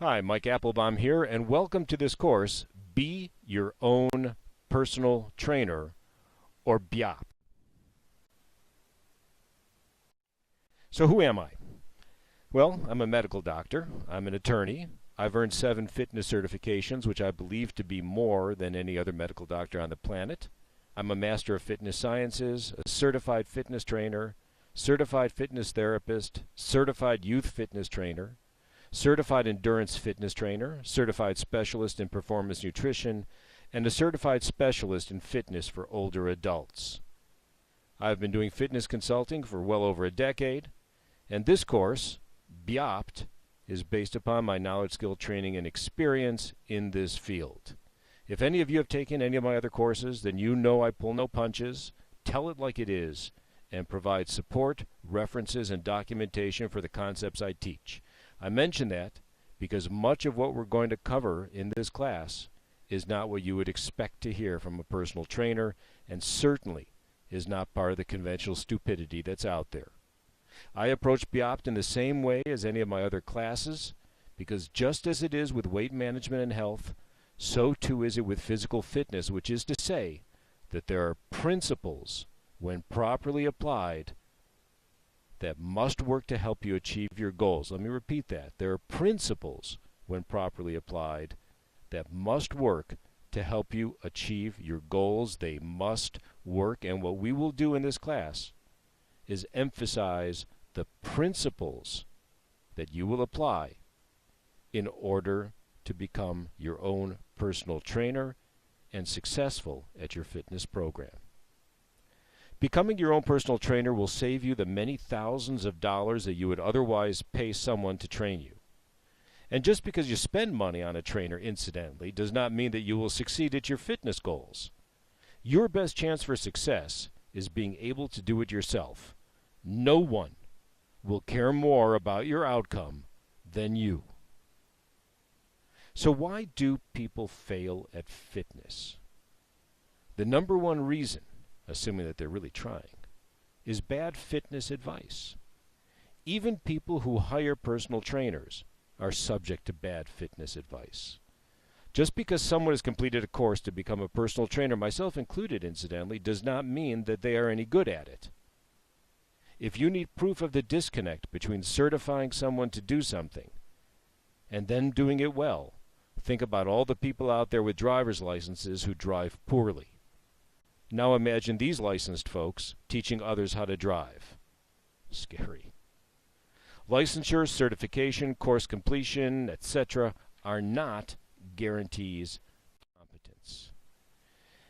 Hi, Mike Applebaum here, and welcome to this course, Be Your Own Personal Trainer, or BYOPT. So who am I? Well, I'm a medical doctor. I'm an attorney. I've earned 7 fitness certifications, which I believe to be more than any other medical doctor on the planet. I'm a master of fitness sciences, a certified fitness trainer, certified fitness therapist, certified youth fitness trainer, certified endurance fitness trainer, certified specialist in performance nutrition, and a certified specialist in fitness for older adults. I've been doing fitness consulting for well over a decade, and this course, BYOPT, is based upon my knowledge, skill, training, and experience in this field. If any of you have taken any of my other courses, then you know I pull no punches, tell it like it is, and provide support, references, and documentation for the concepts I teach. I mention that because much of what we're going to cover in this class is not what you would expect to hear from a personal trainer, and certainly is not part of the conventional stupidity that's out there. I approach BYOPT in the same way as any of my other classes, because just as it is with weight management and health, so too is it with physical fitness, which is to say that there are principles, when properly applied, that must work to help you achieve your goals. Let me repeat that. There are principles, when properly applied, that must work to help you achieve your goals. They must work, and what we will do in this class is emphasize the principles that you will apply in order to become your own personal trainer and successful at your fitness program. Becoming your own personal trainer will save you the many thousands of dollars that you would otherwise pay someone to train you. And just because you spend money on a trainer, incidentally, does not mean that you will succeed at your fitness goals. Your best chance for success is being able to do it yourself. No one will care more about your outcome than you. So why do people fail at fitness? The number one reason, assuming that they're really trying, is bad fitness advice. Even people who hire personal trainers are subject to bad fitness advice. Just because someone has completed a course to become a personal trainer, myself included incidentally, does not mean that they are any good at it. If you need proof of the disconnect between certifying someone to do something and then doing it well, think about all the people out there with driver's licenses who drive poorly. Now imagine these licensed folks teaching others how to drive. Scary. Licensure, certification, course completion, etc. are not guarantees of competence.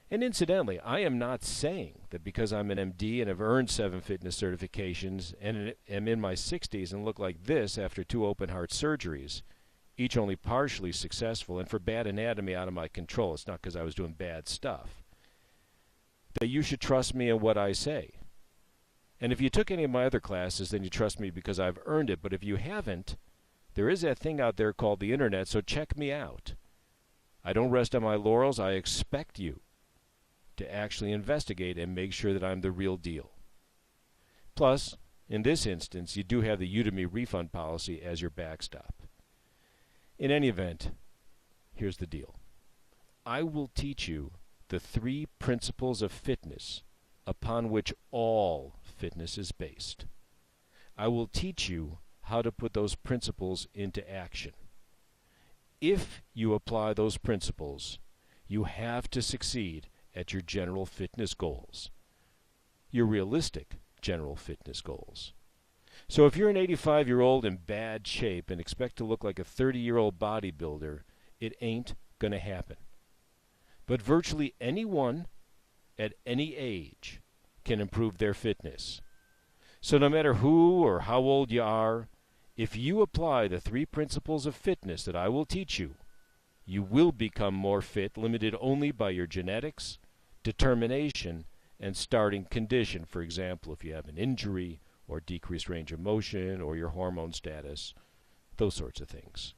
And incidentally, I am not saying that because I'm an MD and have earned 7 fitness certifications and am in my 60s and look like this after 2 open heart surgeries, each only partially successful and for bad anatomy out of my control, it's not because I was doing bad stuff, that you should trust me in what I say. And if you took any of my other classes, then you trust me because I've earned it. But if you haven't, there is that thing out there called the internet, so check me out. I don't rest on my laurels. I expect you to actually investigate and make sure that I'm the real deal. Plus, in this instance, you do have the Udemy refund policy as your backstop. In any event, here's the deal. I will teach you the 3 principles of fitness upon which all fitness is based. I will teach you how to put those principles into action. If you apply those principles, you have to succeed at your general fitness goals, your realistic general fitness goals. So if you're an 85-year-old in bad shape and expect to look like a 30-year-old bodybuilder, it ain't going to happen. But virtually anyone at any age can improve their fitness. So no matter who or how old you are, if you apply the 3 principles of fitness that I will teach you, you will become more fit, limited only by your genetics, determination, and starting condition. For example, if you have an injury or decreased range of motion or your hormone status, those sorts of things.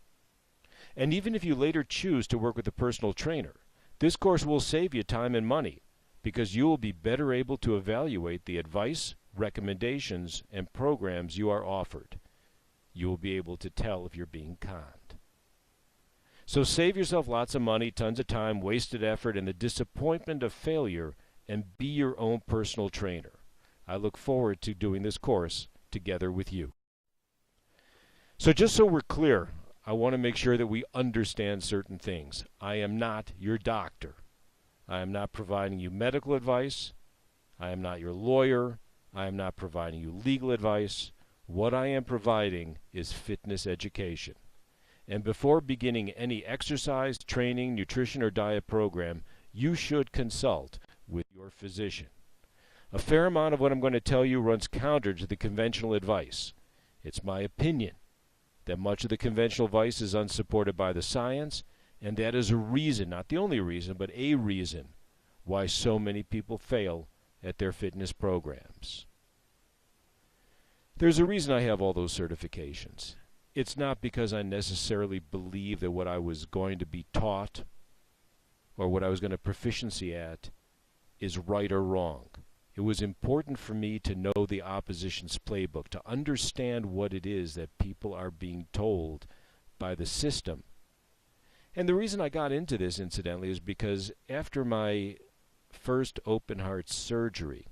And even if you later choose to work with a personal trainer, this course will save you time and money because you will be better able to evaluate the advice, recommendations, and programs you are offered. You will be able to tell if you're being conned. So save yourself lots of money, tons of time, wasted effort, and the disappointment of failure, and be your own personal trainer. I look forward to doing this course together with you. So just so we're clear, I want to make sure that we understand certain things. I am not your doctor. I am not providing you medical advice. I am not your lawyer. I am not providing you legal advice. What I am providing is fitness education. And before beginning any exercise, training, nutrition, or diet program, you should consult with your physician. A fair amount of what I'm going to tell you runs counter to the conventional advice. It's my opinion that much of the conventional advice is unsupported by the science, and that is a reason, not the only reason, but a reason why so many people fail at their fitness programs. There's a reason I have all those certifications. It's not because I necessarily believe that what I was going to be taught or what I was going to proficiency at is right or wrong. It was important for me to know the opposition's playbook, to understand what it is that people are being told by the system. And the reason I got into this, incidentally, is because after my first open heart surgery,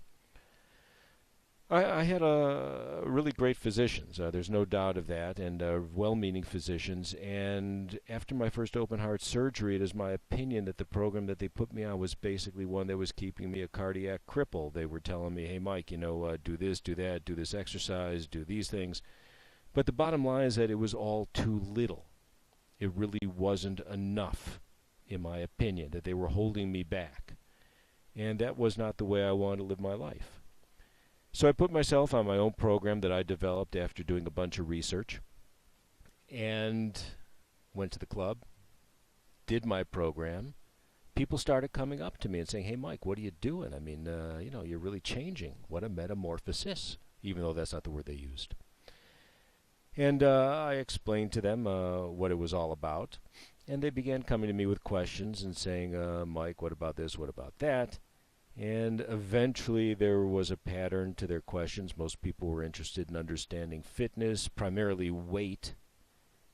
I had really great physicians. There's no doubt of that, and well-meaning physicians. And after my first open heart surgery, it is my opinion that the program that they put me on was basically one that was keeping me a cardiac cripple. They were telling me, hey, Mike, do this, do that, do this exercise, do these things. But the bottom line is that it was all too little. It really wasn't enough, in my opinion, that they were holding me back. And that was not the way I wanted to live my life. So I put myself on my own program that I developed after doing a bunch of research, and went to the club, did my program. People started coming up to me and saying, hey, Mike, what are you doing? I mean, you're really changing. What a metamorphosis, even though that's not the word they used. And I explained to them what it was all about, and they began coming to me with questions and saying, Mike, what about this, what about that? And eventually there was a pattern to their questions. Most people were interested in understanding fitness, primarily weight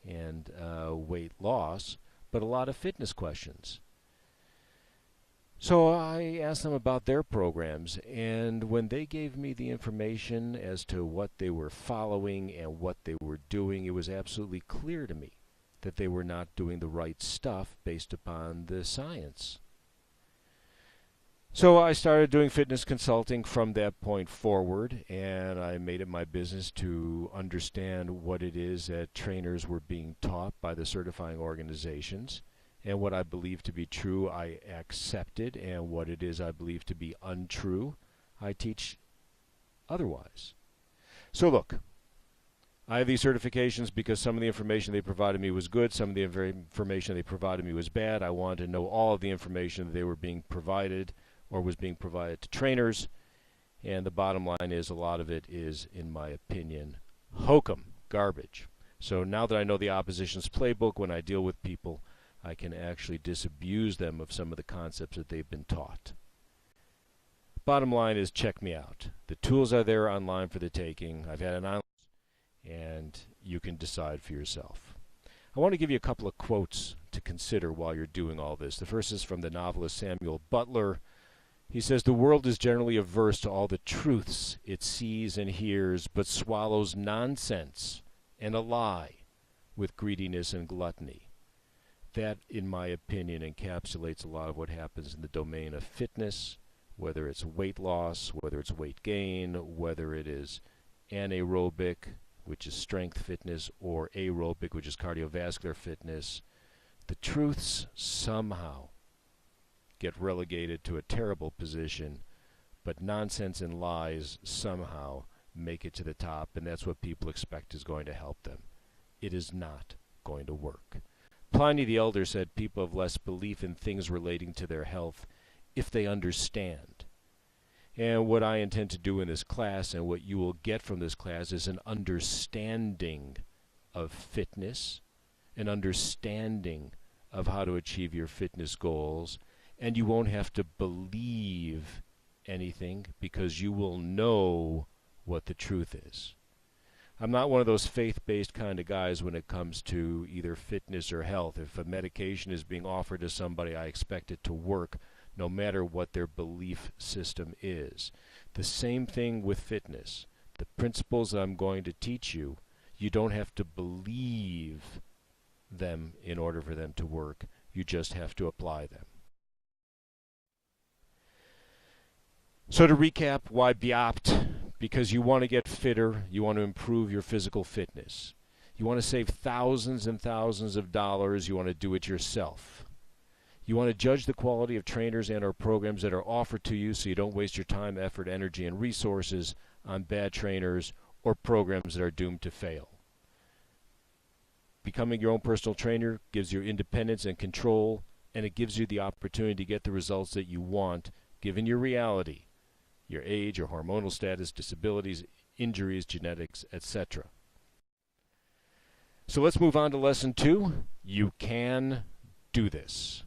and weight loss, but a lot of fitness questions. So I asked them about their programs, and when they gave me the information as to what they were following and what they were doing, it was absolutely clear to me that they were not doing the right stuff based upon the science. So I started doing fitness consulting from that point forward, and I made it my business to understand what it is that trainers were being taught by the certifying organizations. And what I believe to be true, I accepted, and what it is I believe to be untrue, I teach otherwise. So look, I have these certifications because some of the information they provided me was good, some of the information they provided me was bad. I wanted to know all of the information that they were being provided or was being provided to trainers, and the bottom line is a lot of it is, in my opinion, hokum, garbage. So now that I know the opposition's playbook, when I deal with people, I can actually disabuse them of some of the concepts that they've been taught. Bottom line is, check me out. The tools are there online for the taking. I've had an online, and you can decide for yourself. I want to give you a couple of quotes to consider while you're doing all this. The first is from the novelist Samuel Butler. He says, the world is generally averse to all the truths it sees and hears, but swallows nonsense and a lie with greediness and gluttony. That, in my opinion, encapsulates a lot of what happens in the domain of fitness, whether it's weight loss, whether it's weight gain, whether it is anaerobic, which is strength fitness, or aerobic, which is cardiovascular fitness. The truths somehow get relegated to a terrible position, but nonsense and lies somehow make it to the top, and that's what people expect is going to help them. It is not going to work. Pliny the Elder said people have less belief in things relating to their health if they understand. And what I intend to do in this class, and what you will get from this class, is an understanding of fitness, an understanding of how to achieve your fitness goals, and you won't have to believe anything because you will know what the truth is. I'm not one of those faith-based kind of guys when it comes to either fitness or health. If a medication is being offered to somebody, I expect it to work no matter what their belief system is. The same thing with fitness. The principles I'm going to teach you, you don't have to believe them in order for them to work. You just have to apply them. So to recap, why BYOPT? Because you want to get fitter, you want to improve your physical fitness. You want to save thousands and thousands of dollars, you want to do it yourself. You want to judge the quality of trainers and or programs that are offered to you so you don't waste your time, effort, energy, and resources on bad trainers or programs that are doomed to fail. Becoming your own personal trainer gives you independence and control, and it gives you the opportunity to get the results that you want, given your reality, your age, your hormonal status, disabilities, injuries, genetics, etc. So let's move on to lesson 2. You can do this.